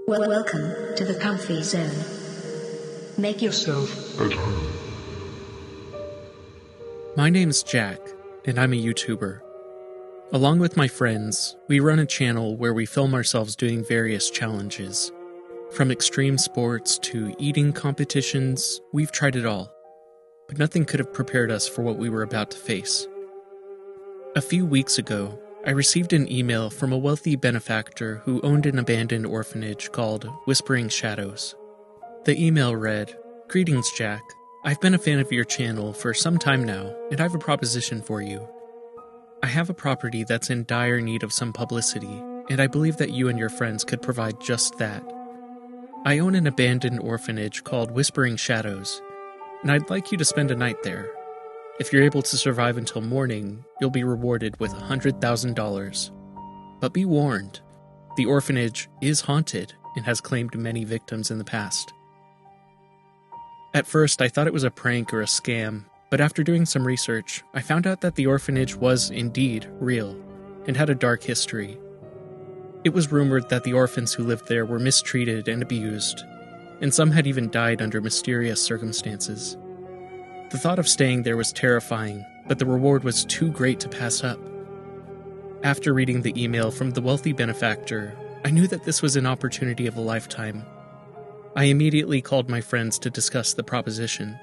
Welcome to the comfy zone. Make yourself at home. My name's Jack, and I'm a YouTuber. Along with my friends, we run a channel where we film ourselves doing various challenges. From extreme sports to eating competitions, we've tried it all. But nothing could have prepared us for what we were about to face. A few weeks ago, I received an email from a wealthy benefactor who owned an abandoned orphanage called Whispering Shadows. The email read, "Greetings, Jack. I've been a fan of your channel for some time now, and I have a proposition for you. I have a property that's in dire need of some publicity, and I believe that you and your friends could provide just that. I own an abandoned orphanage called Whispering Shadows, and I'd like you to spend a night there. If you're able to survive until morning, you'll be rewarded with $100,000. But be warned, the orphanage is haunted and has claimed many victims in the past." At first, I thought it was a prank or a scam, but after doing some research, I found out that the orphanage was indeed real and had a dark history. It was rumored that the orphans who lived there were mistreated and abused, and some had even died under mysterious circumstances. The thought of staying there was terrifying, but the reward was too great to pass up. After reading the email from the wealthy benefactor, I knew that this was an opportunity of a lifetime. I immediately called my friends to discuss the proposition.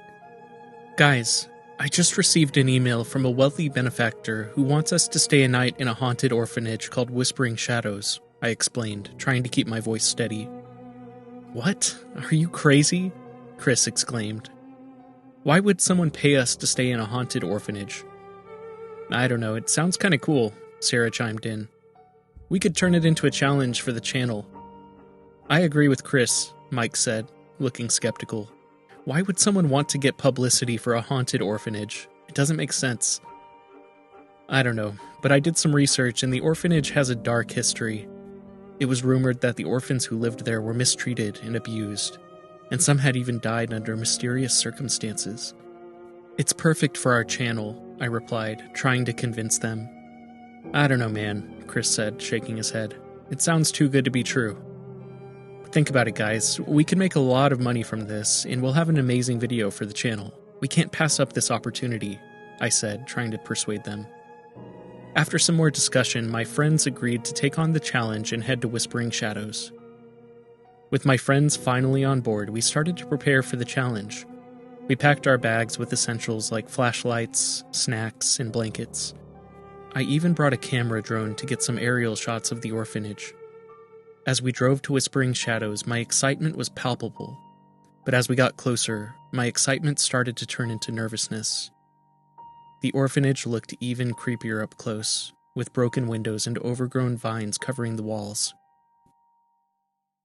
"Guys, I just received an email from a wealthy benefactor who wants us to stay a night in a haunted orphanage called Whispering Shadows," I explained, trying to keep my voice steady. "What? Are you crazy?" Chris exclaimed. "Why would someone pay us to stay in a haunted orphanage?" "I don't know, it sounds kinda cool," Sarah chimed in. "We could turn it into a challenge for the channel." "I agree with Chris," Mike said, looking skeptical. "Why would someone want to get publicity for a haunted orphanage? It doesn't make sense." "I don't know, but I did some research and the orphanage has a dark history. It was rumored that the orphans who lived there were mistreated and abused, and some had even died under mysterious circumstances. It's perfect for our channel," I replied, trying to convince them. "I don't know, man," Chris said, shaking his head. "It sounds too good to be true." "Think about it, guys. We can make a lot of money from this, and we'll have an amazing video for the channel. We can't pass up this opportunity," I said, trying to persuade them. After some more discussion, my friends agreed to take on the challenge and head to Whispering Shadows. With my friends finally on board, we started to prepare for the challenge. We packed our bags with essentials like flashlights, snacks, and blankets. I even brought a camera drone to get some aerial shots of the orphanage. As we drove to Whispering Shadows, my excitement was palpable. But as we got closer, my excitement started to turn into nervousness. The orphanage looked even creepier up close, with broken windows and overgrown vines covering the walls.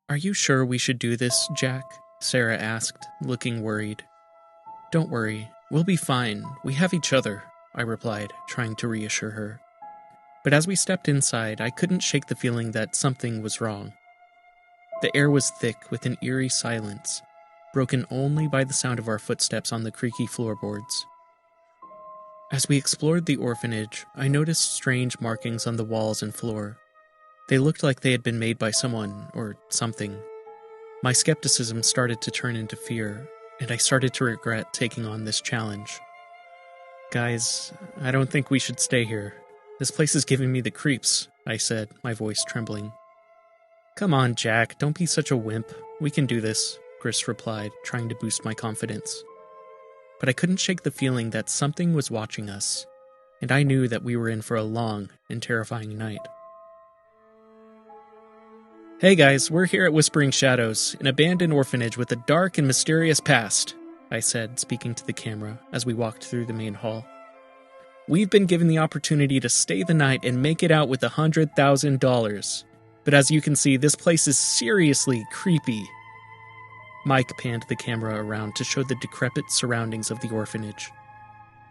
"Are you sure we should do this, Jack?" Sarah asked, looking worried. "Don't worry, we'll be fine. We have each other," I replied, trying to reassure her. But as we stepped inside, I couldn't shake the feeling that something was wrong. The air was thick with an eerie silence, broken only by the sound of our footsteps on the creaky floorboards. As we explored the orphanage, I noticed strange markings on the walls and floor. They looked like they had been made by someone, or something. My skepticism started to turn into fear, and I started to regret taking on this challenge. "Guys, I don't think we should stay here. This place is giving me the creeps," I said, my voice trembling. "Come on, Jack, don't be such a wimp. We can do this," Chris replied, trying to boost my confidence. But I couldn't shake the feeling that something was watching us, and I knew that we were in for a long and terrifying night. "Hey guys, we're here at Whispering Shadows, an abandoned orphanage with a dark and mysterious past," I said, speaking to the camera as we walked through the main hall. "We've been given the opportunity to stay the night and make it out with $100,000. But as you can see, this place is seriously creepy." Mike panned the camera around to show the decrepit surroundings of the orphanage,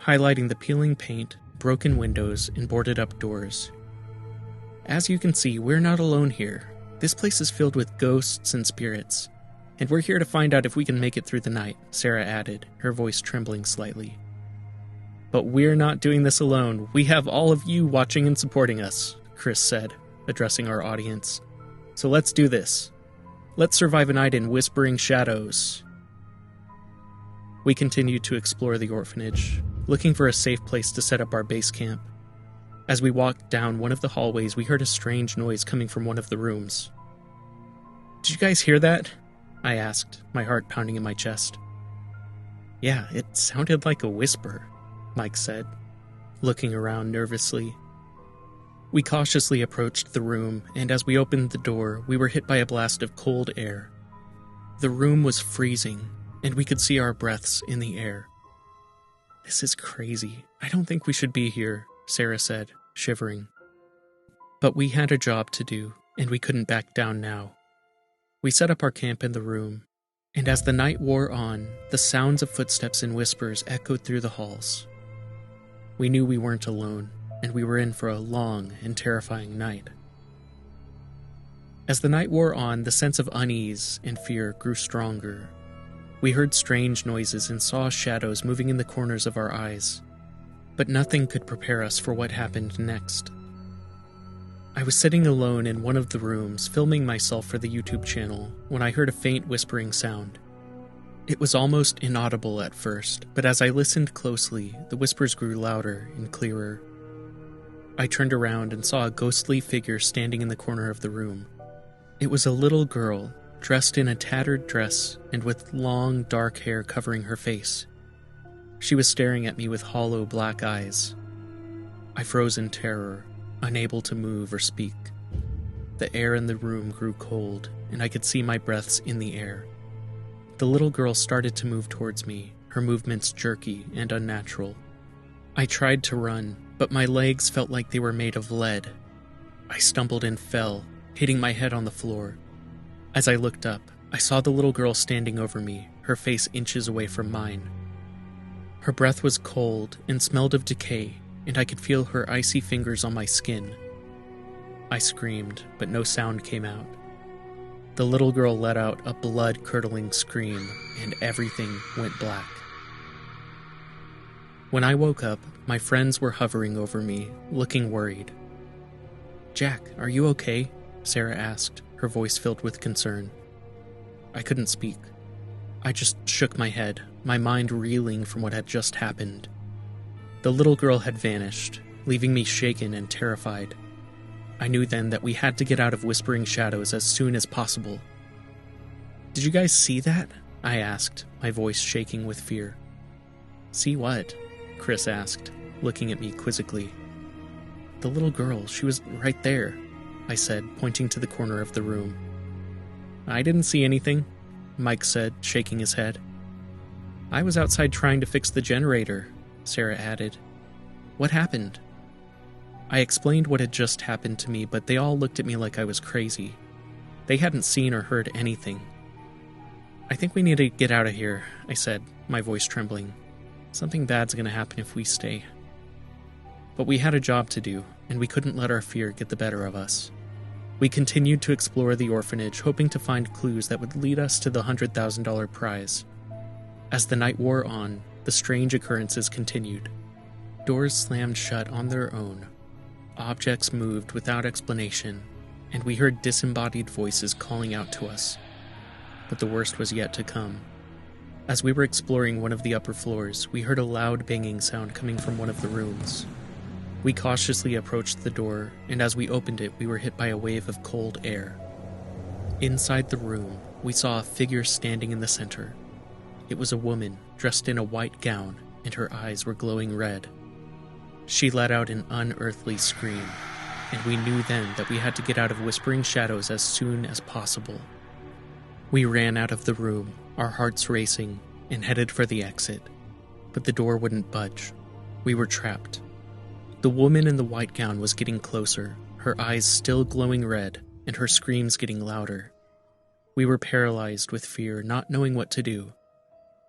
highlighting the peeling paint, broken windows, and boarded-up doors. "As you can see, we're not alone here. This place is filled with ghosts and spirits, and we're here to find out if we can make it through the night," Sarah added, her voice trembling slightly. "But we're not doing this alone. We have all of you watching and supporting us," Chris said, addressing our audience. "So let's do this. Let's survive a night in Whispering Shadows. We continued to explore the orphanage, looking for a safe place to set up our base camp. As we walked down one of the hallways, we heard a strange noise coming from one of the rooms. "Did you guys hear that?" I asked, my heart pounding in my chest. "Yeah, it sounded like a whisper," Mike said, looking around nervously. We cautiously approached the room, and as we opened the door, we were hit by a blast of cold air. The room was freezing, and we could see our breaths in the air. "This is crazy. I don't think we should be here," Sarah said, shivering. But we had a job to do, and we couldn't back down now. We set up our camp in the room, and as the night wore on, the sounds of footsteps and whispers echoed through the halls. We knew we weren't alone, and we were in for a long and terrifying night. As the night wore on, the sense of unease and fear grew stronger. We heard strange noises and saw shadows moving in the corners of our eyes, but nothing could prepare us for what happened next. I was sitting alone in one of the rooms, filming myself for the YouTube channel, when I heard a faint whispering sound. It was almost inaudible at first, but as I listened closely, the whispers grew louder and clearer. I turned around and saw a ghostly figure standing in the corner of the room. It was a little girl, dressed in a tattered dress and with long, dark hair covering her face. She was staring at me with hollow black eyes. I froze in terror, unable to move or speak. The air in the room grew cold, and I could see my breaths in the air. The little girl started to move towards me, her movements jerky and unnatural. I tried to run, but my legs felt like they were made of lead. I stumbled and fell, hitting my head on the floor. As I looked up, I saw the little girl standing over me, her face inches away from mine. Her breath was cold and smelled of decay, and I could feel her icy fingers on my skin. I screamed, but no sound came out. The little girl let out a blood-curdling scream, and everything went black. When I woke up, my friends were hovering over me, looking worried. "Jack, are you okay?" Sarah asked, her voice filled with concern. I couldn't speak. I just shook my head, my mind reeling from what had just happened. The little girl had vanished, leaving me shaken and terrified. I knew then that we had to get out of Whispering Shadows as soon as possible. "Did you guys see that?" I asked, my voice shaking with fear. "See what?" Chris asked, looking at me quizzically. "The little girl, she was right there," I said, pointing to the corner of the room. "I didn't see anything," Mike said, shaking his head. "I was outside trying to fix the generator," Sarah added. "What happened?" I explained what had just happened to me, but they all looked at me like I was crazy. They hadn't seen or heard anything. "I think we need to get out of here," I said, my voice trembling. "Something bad's gonna happen if we stay." But we had a job to do, and we couldn't let our fear get the better of us. We continued to explore the orphanage, hoping to find clues that would lead us to the $100,000 prize. As the night wore on, the strange occurrences continued. Doors slammed shut on their own. Objects moved without explanation, and we heard disembodied voices calling out to us. But the worst was yet to come. As we were exploring one of the upper floors, we heard a loud banging sound coming from one of the rooms. We cautiously approached the door, and as we opened it, we were hit by a wave of cold air. Inside the room, we saw a figure standing in the center. It was a woman, dressed in a white gown, and her eyes were glowing red. She let out an unearthly scream, and we knew then that we had to get out of Whispering Shadows as soon as possible. We ran out of the room, our hearts racing, and headed for the exit. But the door wouldn't budge. We were trapped. The woman in the white gown was getting closer, her eyes still glowing red, and her screams getting louder. We were paralyzed with fear, not knowing what to do.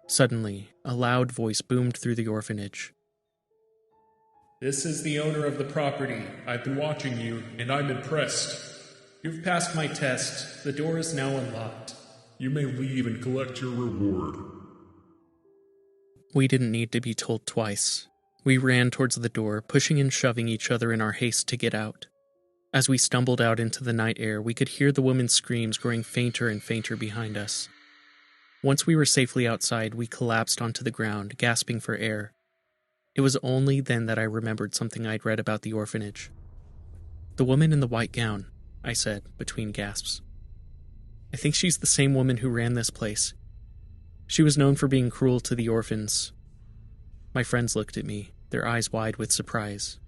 Suddenly, a loud voice boomed through the orphanage. "This is the owner of the property. I've been watching you, and I'm impressed. You've passed my test. The door is now unlocked. You may leave and collect your reward." We didn't need to be told twice. We ran towards the door, pushing and shoving each other in our haste to get out. As we stumbled out into the night air, we could hear the woman's screams growing fainter and fainter behind us. Once we were safely outside, we collapsed onto the ground, gasping for air. It was only then that I remembered something I'd read about the orphanage. "The woman in the white gown," I said, between gasps. "I think she's the same woman who ran this place. She was known for being cruel to the orphans." My friends looked at me, their eyes wide with surprise.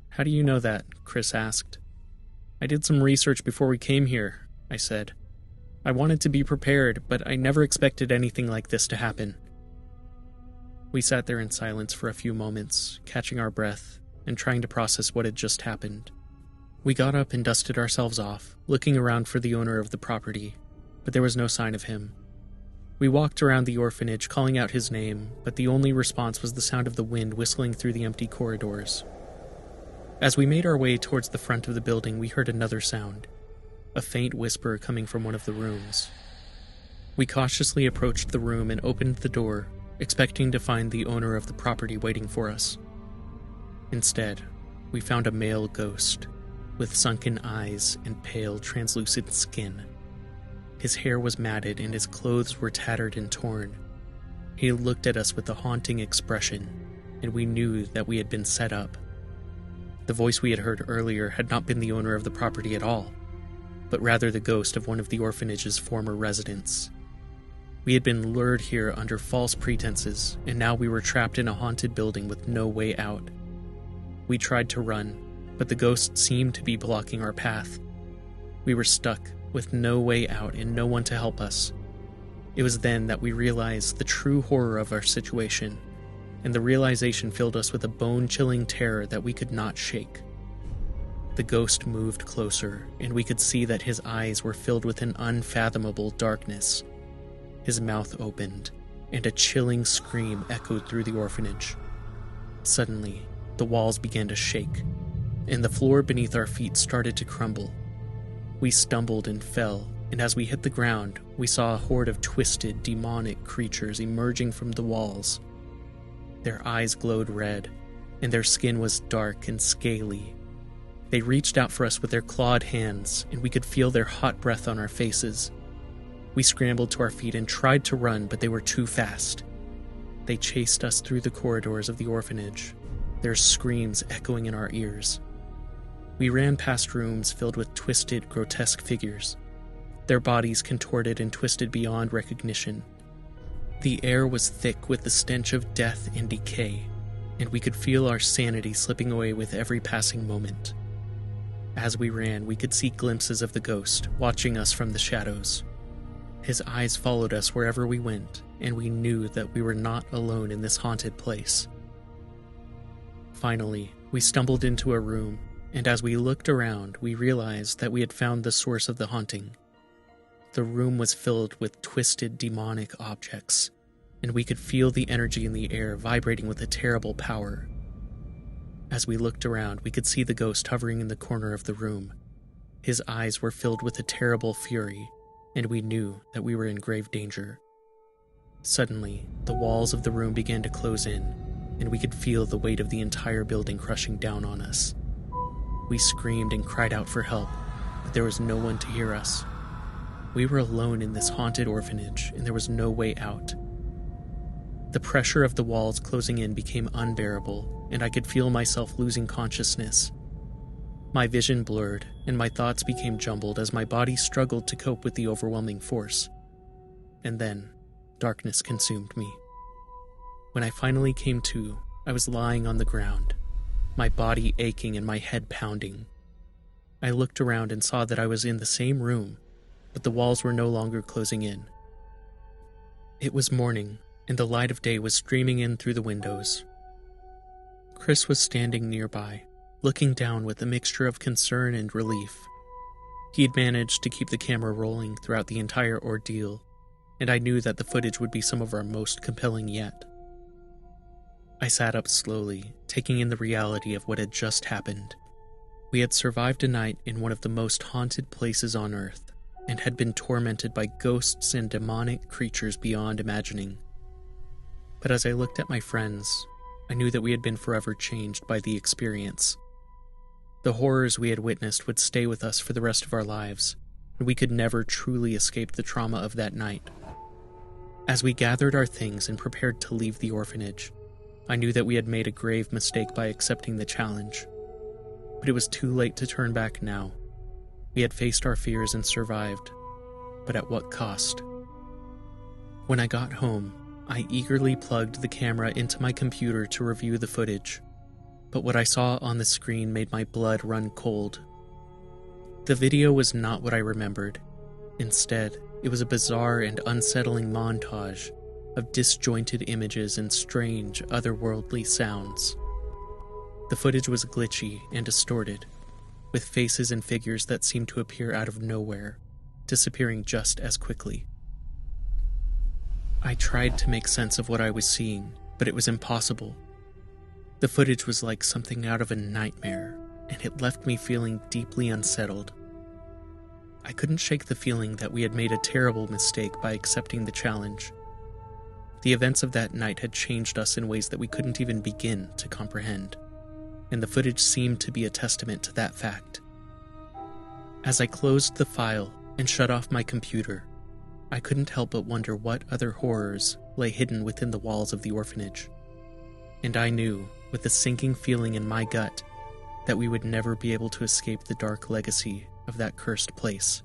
"How do you know that?" Chris asked. "I did some research before we came here," I said. "I wanted to be prepared, but I never expected anything like this to happen." We sat there in silence for a few moments, catching our breath and trying to process what had just happened. We got up and dusted ourselves off, looking around for the owner of the property, but there was no sign of him. We walked around the orphanage, calling out his name, but the only response was the sound of the wind whistling through the empty corridors. As we made our way towards the front of the building, we heard another sound, a faint whisper coming from one of the rooms. We cautiously approached the room and opened the door, expecting to find the owner of the property waiting for us. Instead, we found a male ghost, with sunken eyes and pale, translucent skin. His hair was matted and his clothes were tattered and torn. He looked at us with a haunting expression, and we knew that we had been set up. The voice we had heard earlier had not been the owner of the property at all, but rather the ghost of one of the orphanage's former residents. We had been lured here under false pretenses, and now we were trapped in a haunted building with no way out. We tried to run, but the ghost seemed to be blocking our path. We were stuck, with no way out and no one to help us. It was then that we realized the true horror of our situation, and the realization filled us with a bone-chilling terror that we could not shake. The ghost moved closer, and we could see that his eyes were filled with an unfathomable darkness. His mouth opened, and a chilling scream echoed through the orphanage. Suddenly, the walls began to shake, and the floor beneath our feet started to crumble. We stumbled and fell, and as we hit the ground, we saw a horde of twisted, demonic creatures emerging from the walls. Their eyes glowed red, and their skin was dark and scaly. They reached out for us with their clawed hands, and we could feel their hot breath on our faces. We scrambled to our feet and tried to run, but they were too fast. They chased us through the corridors of the orphanage, their screams echoing in our ears. We ran past rooms filled with twisted, grotesque figures, their bodies contorted and twisted beyond recognition. The air was thick with the stench of death and decay, and we could feel our sanity slipping away with every passing moment. As we ran, we could see glimpses of the ghost watching us from the shadows. His eyes followed us wherever we went, and we knew that we were not alone in this haunted place. Finally, we stumbled into a room, and as we looked around, we realized that we had found the source of the haunting. The room was filled with twisted, demonic objects, and we could feel the energy in the air vibrating with a terrible power. As we looked around, we could see the ghost hovering in the corner of the room. His eyes were filled with a terrible fury, and we knew that we were in grave danger. Suddenly, the walls of the room began to close in, and we could feel the weight of the entire building crushing down on us. We screamed and cried out for help, but there was no one to hear us. We were alone in this haunted orphanage, and there was no way out. The pressure of the walls closing in became unbearable, and I could feel myself losing consciousness. My vision blurred, and my thoughts became jumbled as my body struggled to cope with the overwhelming force. And then, darkness consumed me. When I finally came to, I was lying on the ground, my body aching and my head pounding. I looked around and saw that I was in the same room, but the walls were no longer closing in. It was morning, and the light of day was streaming in through the windows. Chris was standing nearby, looking down with a mixture of concern and relief. He had managed to keep the camera rolling throughout the entire ordeal, and I knew that the footage would be some of our most compelling yet. I sat up slowly, taking in the reality of what had just happened. We had survived a night in one of the most haunted places on Earth, and had been tormented by ghosts and demonic creatures beyond imagining. But as I looked at my friends, I knew that we had been forever changed by the experience. The horrors we had witnessed would stay with us for the rest of our lives, and we could never truly escape the trauma of that night. As we gathered our things and prepared to leave the orphanage, I knew that we had made a grave mistake by accepting the challenge. But it was too late to turn back now. We had faced our fears and survived, but at what cost? When I got home, I eagerly plugged the camera into my computer to review the footage, but what I saw on the screen made my blood run cold. The video was not what I remembered. Instead, it was a bizarre and unsettling montage of disjointed images and strange, otherworldly sounds. The footage was glitchy and distorted, with faces and figures that seemed to appear out of nowhere, disappearing just as quickly. I tried to make sense of what I was seeing, but it was impossible. The footage was like something out of a nightmare, and it left me feeling deeply unsettled. I couldn't shake the feeling that we had made a terrible mistake by accepting the challenge. The events of that night had changed us in ways that we couldn't even begin to comprehend, and the footage seemed to be a testament to that fact. As I closed the file and shut off my computer, I couldn't help but wonder what other horrors lay hidden within the walls of the orphanage. And I knew, with a sinking feeling in my gut, that we would never be able to escape the dark legacy of that cursed place.